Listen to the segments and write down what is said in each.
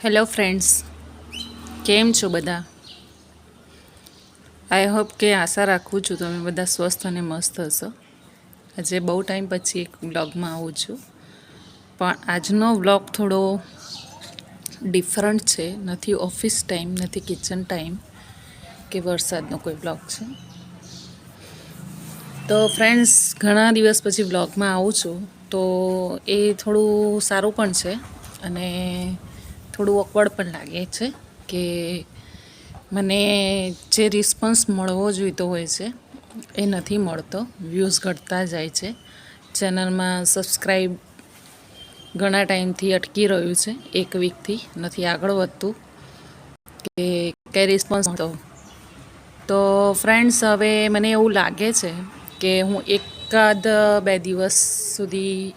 Hello friends, કેમ છો બધા? આઈ હોપ કે આશા રાખું છું તમે બધા સ્વસ્થ અને મસ્ત હશો. આજે બહુ ટાઈમ પછી એક વ્લોગમાં આવું છું, પણ આજનો વ્લોગ થોડો ડિફરન્ટ છે. નથી ઓફિસ ટાઈમ, નથી કિચન ટાઈમ કે વરસાદનો કોઈ વ્લોગ છે. તો ફ્રેન્ડ્સ, ઘણા દિવસ પછી વ્લોગમાં આવું છું, તો એ થોડું સારું પણ છે અને થોડું ઓકવર્ડ પણ લાગે છે કે મને જે રિસ્પોન્સ મળવો જોઈતો હોય છે એ નથી મળતો. વ્યૂઝ ઘટતા જાય છે, ચેનલમાં સબસ્ક્રાઈબ ઘણા ટાઈમથી અટકી રહ્યું છે, એક વીકથી નથી આગળ વધતું કે કંઈ રિસ્પોન્સ મળતો. તો ફ્રેન્ડ્સ, હવે મને એવું લાગે છે કે હું એકાદ 2 દિવસ સુધી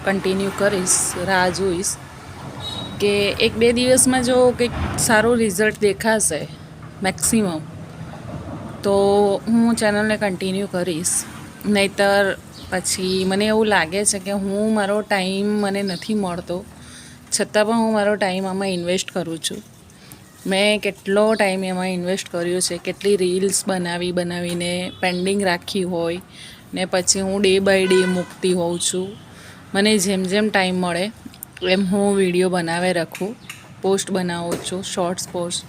કન્ટિન્યુ કરીશ, રાહ જોઈશ કે 1-2 દિવસમાં જો કંઈક સારું રિઝલ્ટ દેખાશે મેક્સિમમ, તો હું ચેનલને કન્ટિન્યુ કરીશ. નહીંતર પછી મને એવું લાગે છે કે હું મારો ટાઈમ મને નથી મળતો, છતાં પણ હું મારો ટાઈમ આમાં ઇન્વેસ્ટ કરું છું. મેં કેટલો ટાઈમ એમાં ઇન્વેસ્ટ કર્યો છે, કેટલી રીલ્સ બનાવીને પેન્ડિંગ રાખી હોય ને પછી હું ડે બાય ડે મૂકતી હોઉં છું. મને જેમ જેમ ટાઈમ મળે એમ હું વિડીયો બનાવે રાખું, પોસ્ટ બનાવું છું, શોર્ટ્સ પોસ્ટ,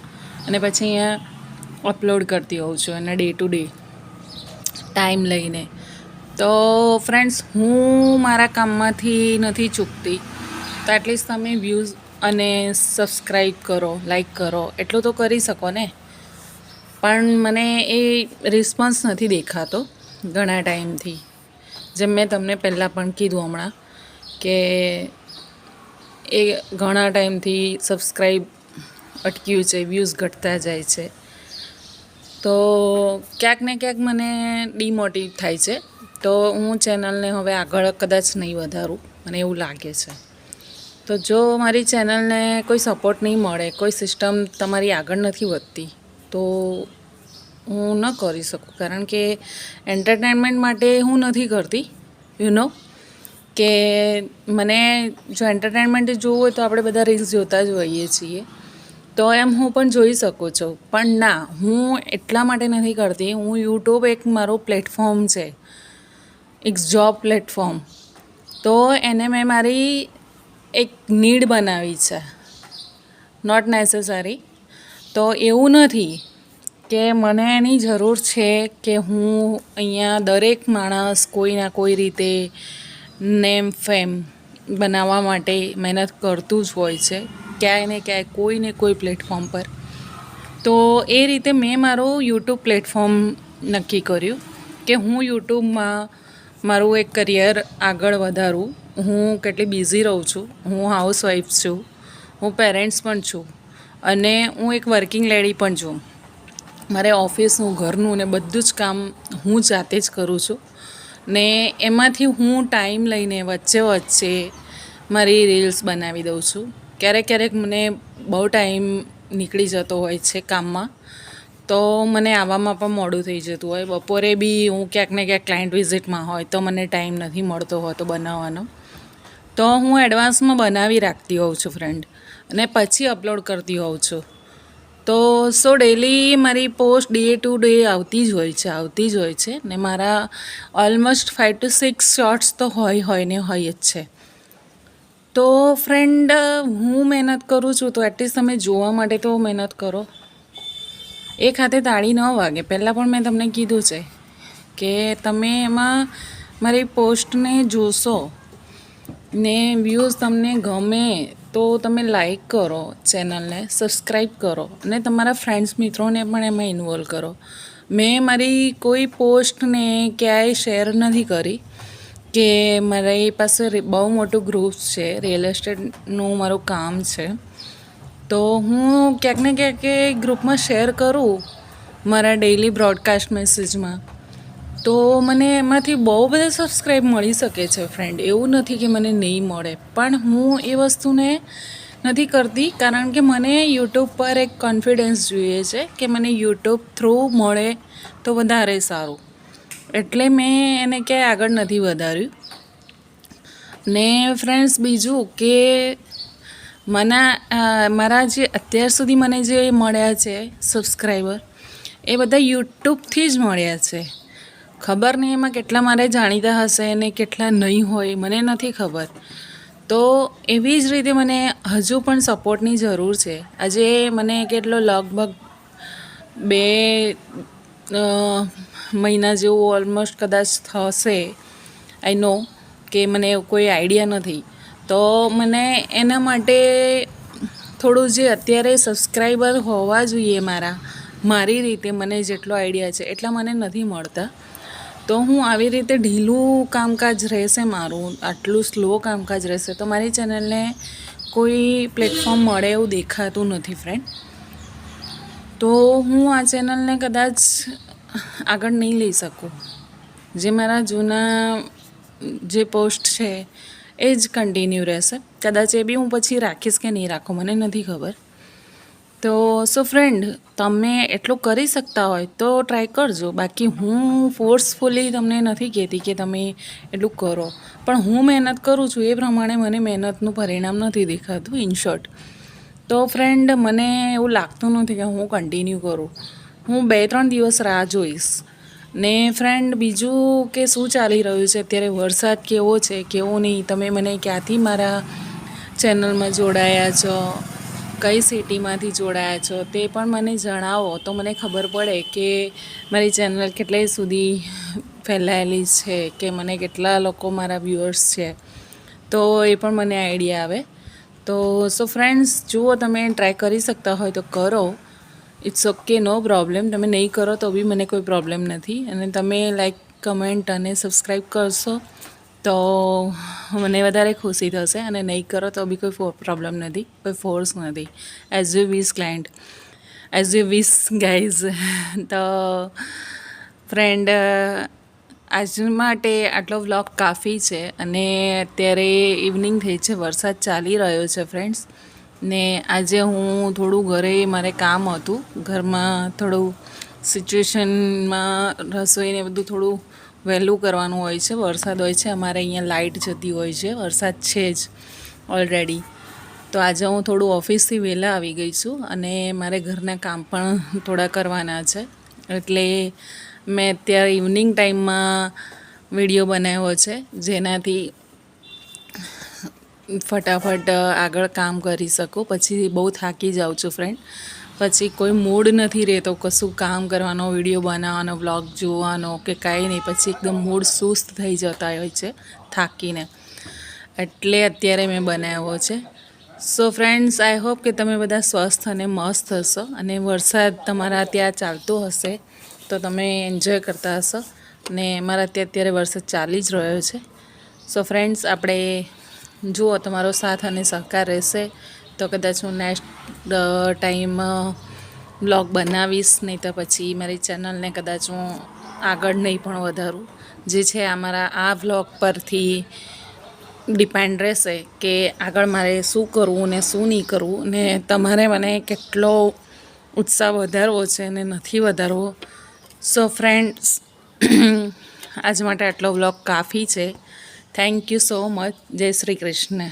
અને પછી અહીંયા અપલોડ કરતી હોઉં છું અને ડે ટુ ડે ટાઈમ લઈને. તો ફ્રેન્ડ્સ, હું મારા કામમાંથી નથી ચૂકતી, તો એટલીસ્ટ તમે વ્યૂઝ અને સબસ્ક્રાઈબ કરો, લાઈક કરો, એટલું તો કરી શકો ને. પણ મને એ રિસ્પોન્સ નથી દેખાતો ઘણા ટાઈમથી. જેમ મેં તમને પહેલાં પણ કીધું હમણાં કે એ ઘણા ટાઈમથી સબસ્ક્રાઈબ અટક્યું છે, વ્યૂઝ ઘટતા જાય છે. તો ક્યાંક ને ક્યાંક મને ડિમોટિવ થાય છે. તો હું ચેનલને હવે આગળ કદાચ નહીં વધારું, મને એવું લાગે છે. તો જો મારી ચેનલને કોઈ સપોર્ટ નહીં મળે, કોઈ સિસ્ટમ તમારી આગળ નથી વધતી, તો હું ન કરી શકું. કારણ કે એન્ટરટેનમેન્ટ માટે હું નથી કરતી, કે મને જો એન્ટરટેનમેન્ટ જોવું હોય તો આપણે બધા રીલ્સ જોતા જ હોઈએ છીએ, તો એમ હું પણ જોઈ શકું છું. પણ ના, હું એટલા માટે નથી કરતી. હું યુટ્યુબ એક મારો પ્લેટફોર્મ છે, એક જોબ પ્લેટફોર્મ. તો એને મેં મારી એક નીડ બનાવી છે, નોટ નેસેસરી. તો એવું નથી કે મને એની જરૂર છે કે હું અહીંયા દરેક માણસ કોઈના કોઈ રીતે નેમ ફેમ બનાવવા માટે મહેનત કરતું જ હોય છે, ક્યાંય ને ક્યાંય કોઈને કોઈ પ્લેટફોર્મ પર. તો એ રીતે મેં મારું યુટ્યુબ પ્લેટફોર્મ નક્કી કર્યું કે હું યુટ્યુબમાં મારું એક કરિયર આગળ વધારું. હું કેટલી બિઝી રહું છું, હું હાઉસવાઈફ છું, હું પેરેન્ટ્સ પણ છું અને હું એક વર્કિંગ લેડી પણ છું. મારે ઓફિસનું, ઘરનું ને બધું જ કામ હું જાતે જ કરું છું ને એમાંથી હું ટાઈમ લઈને વચ્ચે મારી રીલ્સ બનાવી દઉં છું. ક્યારેક મને બહુ ટાઈમ નીકળી જતો હોય છે કામમાં, તો મને આવવામાં પણ મોડું થઈ જતું હોય. બપોરે બી હું ક્યાંક ને ક્યાંક ક્લાયન્ટ વિઝિટમાં હોય તો મને ટાઈમ નથી મળતો હોતો બનાવવાનો. તો હું એડવાન્સમાં બનાવી રાખતી હોઉં છું ફ્રેન્ડ, અને પછી અપલોડ કરતી હોઉં છું. તો ડેલી મારી પોસ્ટ ડે ટુ ડે આવતી જ હોય છે ને મારા ઓલમોસ્ટ 5 to 6 શોર્ટ્સ તો હોય જ છે. તો ફ્રેન્ડ, હું મહેનત કરું છું તો એટલીસ્ટ તમે જોવા માટે તો મહેનત કરો. એક હાથે તાળી ન વાગે. પહેલાં પણ મેં તમને કીધું છે કે તમે એમાં મારી પોસ્ટને જોશો ને વ્યૂઝ તમને ગમે તો તમે લાઈક કરો, ચેનલને સબસ્ક્રાઈબ કરો અને તમારા ફ્રેન્ડ્સ મિત્રોને પણ એમાં ઇન્વોલ્વ કરો. મેં મારી કોઈ પોસ્ટને ક્યાંય શેર નથી કરી કે મારી પાસે બહુ મોટું ગ્રુપ છે, રિયલ એસ્ટેટનું મારું કામ છે, તો હું ક્યાંક ને ક્યાંક એ ગ્રુપમાં શેર કરું મારા ડેઈલી બ્રોડકાસ્ટ મેસેજમાં, તો મને એમાંથી બહુ બધા સબસ્ક્રાઈબ મળી શકે છે ફ્રેન્ડ. એવું નથી કે મને નહીં મળે, પણ હું એ વસ્તુને નથી કરતી કારણ કે મને યુટ્યુબ પર એક કોન્ફિડન્સ જોઈએ છે કે મને યુટ્યુબ થ્રુ મળે તો વધારે સારું. એટલે મેં એને ક્યાંય આગળ નથી વધાર્યું. ને ફ્રેન્ડ્સ, બીજું કે મારા જે અત્યાર સુધી મને જે મળ્યા છે સબસ્ક્રાઈબર, એ બધા યુટ્યુબથી જ મળ્યા છે. ખબર નહીં એમાં કેટલા મારે જાણીતા હશે અને કેટલા નહીં હોય, મને નથી ખબર. તો એવી જ રીતે મને હજુ પણ સપોર્ટની જરૂર છે. આજે મને કેટલો લગભગ 2 મહિના જેવું ઓલમોસ્ટ કદાચ થશે. આઈ નો કે મને કોઈ આઈડિયા નથી. તો મને એના માટે થોડું જે અત્યારે સબસ્ક્રાઈબર હોવા જોઈએ મારી રીતે મને જેટલો આઈડિયા છે એટલા મને નથી મળતા. તો હું આવી રીતે ઢીલું કામકાજ રહેશે મારું, આટલું સ્લો કામકાજ રહેશે તો મારી ચેનલને કોઈ પ્લેટફોર્મ મળે એવું દેખાતું નથી ફ્રેન્ડ. તો હું આ ચેનલને કદાચ આગળ નહીં લઈ શકું. જે મારા જૂના જે પોસ્ટ છે એ જ કન્ટિન્યુ રહેશે. કદાચ એ બી હું પછી રાખીશ કે નહીં રાખું મને નથી ખબર. તો સો ફ્રેન્ડ, તમે એટલું કરી શકતા હોય તો ટ્રાય કરજો. બાકી હું ફોર્સફુલી તમને નથી કહેતી કે તમે એટલું કરો, પણ હું મહેનત કરું છું એ પ્રમાણે મને મહેનતનું પરિણામ નથી દેખાતું ઇન શોર્ટ. તો ફ્રેન્ડ, મને એવું લાગતું નથી કે હું કન્ટિન્યુ કરું. હું 2-3 દિવસ રાહ જોઈશ. ને ફ્રેન્ડ, બીજું કે શું ચાલી રહ્યું છે અત્યારે, વરસાદ કેવો છે કેવો નહીં, તમે મને ક્યાંથી મારા ચેનલમાં જોડાયા છો, કઈ સિટીમાંથી જોડાયા છો તે પણ મને જણાવો તો મને ખબર પડે કે મારી ચેનલ કેટલે સુધી ફેલાયેલી છે, કે મને કેટલા લોકો મારા વ્યુઅર્સ છે, તો એ પણ મને આઈડિયા આવે. તો સો ફ્રેન્ડ્સ, જુઓ તમે ટ્રાય કરી શકતા હોય તો કરો. It's okay, no problem. તમે નહીં કરો તો બી મને કોઈ પ્રોબ્લેમ નથી. અને તમે લાઈક, કમેન્ટ અને સબસ્ક્રાઈબ કરશો તો મને વધારે ખુશી થશે. અને નહીં કરો તો બી કોઈ પ્રોબ્લેમ નથી, કોઈ ફોર્સ નથી. As you wish client, as you wish guys. તો ફ્રેન્ડ, આજ માટે આટલો વ્લોગ કાફી છે. અને અત્યારે ઇવનિંગ થઈ છે, વરસાદ ચાલી રહ્યો છે ફ્રેન્ડ્સ. ને આજે હું થોડું ઘરે મારે કામ હતું, ઘરમાં થોડું સિચ્યુએશનમાં રસોઈને બધું થોડું વહેલું કરવાનું હોય છે. વરસાદ હોય છે, અમારે અહીંયા લાઇટ જતી હોય છે, વરસાદ છે જ ઓલરેડી. તો આજે હું થોડું ઓફિસથી વહેલા આવી ગઈ છું અને મારે ઘરના કામ પણ થોડા કરવાના છે. એટલે મેં અત્યારે ઇવનિંગ ટાઈમમાં વિડીયો બનાવ્યો છે, જેનાથી ફટાફટ આગળ કામ કરી શકું. પછી બહુ થાકી જાઉં છું ફ્રેન્ડ, પછી કોઈ મૂડ નથી રહેતો કશું કામ કરવાનો, વિડીયો બનાવવાનો, વ્લોગ જોવાનો કે કાંઈ નહીં. પછી એકદમ મૂડ સુસ્ત થઈ જતા હોય છે થાકીને. એટલે અત્યારે મેં બનાવ્યો છે. સો ફ્રેન્ડ્સ, આઈ હોપ કે તમે બધા સ્વસ્થ અને મસ્ત હશો અને વરસાદ તમારા ત્યાં ચાલતો હશે તો તમે એન્જોય કરતા હશો. ને મારા ત્યાં અત્યારે વરસાદ ચાલી જ રહ્યો છે. સો ફ્રેન્ડ્સ, આપણે જુઓ તમારો સાથ અને સહકાર રહેશે તો કદાચ હું નેક્સ્ટ ટાઈમ વ્લોગ બનાવીશ. નહીં તો પછી મારી ચેનલને કદાચ હું આગળ નહીં પણ વધારું. જે છે અમારા આ વ્લોગ પરથી ડિપેન્ડ રહેશે કે આગળ મારે શું કરવું ને શું નહીં કરવું, ને તમારે મને કેટલો ઉત્સાહ વધારવો છે ને નથી વધારવો. સો ફ્રેન્ડ્સ, આજ માટે આટલો વ્લોગ કાફી છે. Thank you so much. જય શ્રી કૃષ્ણ.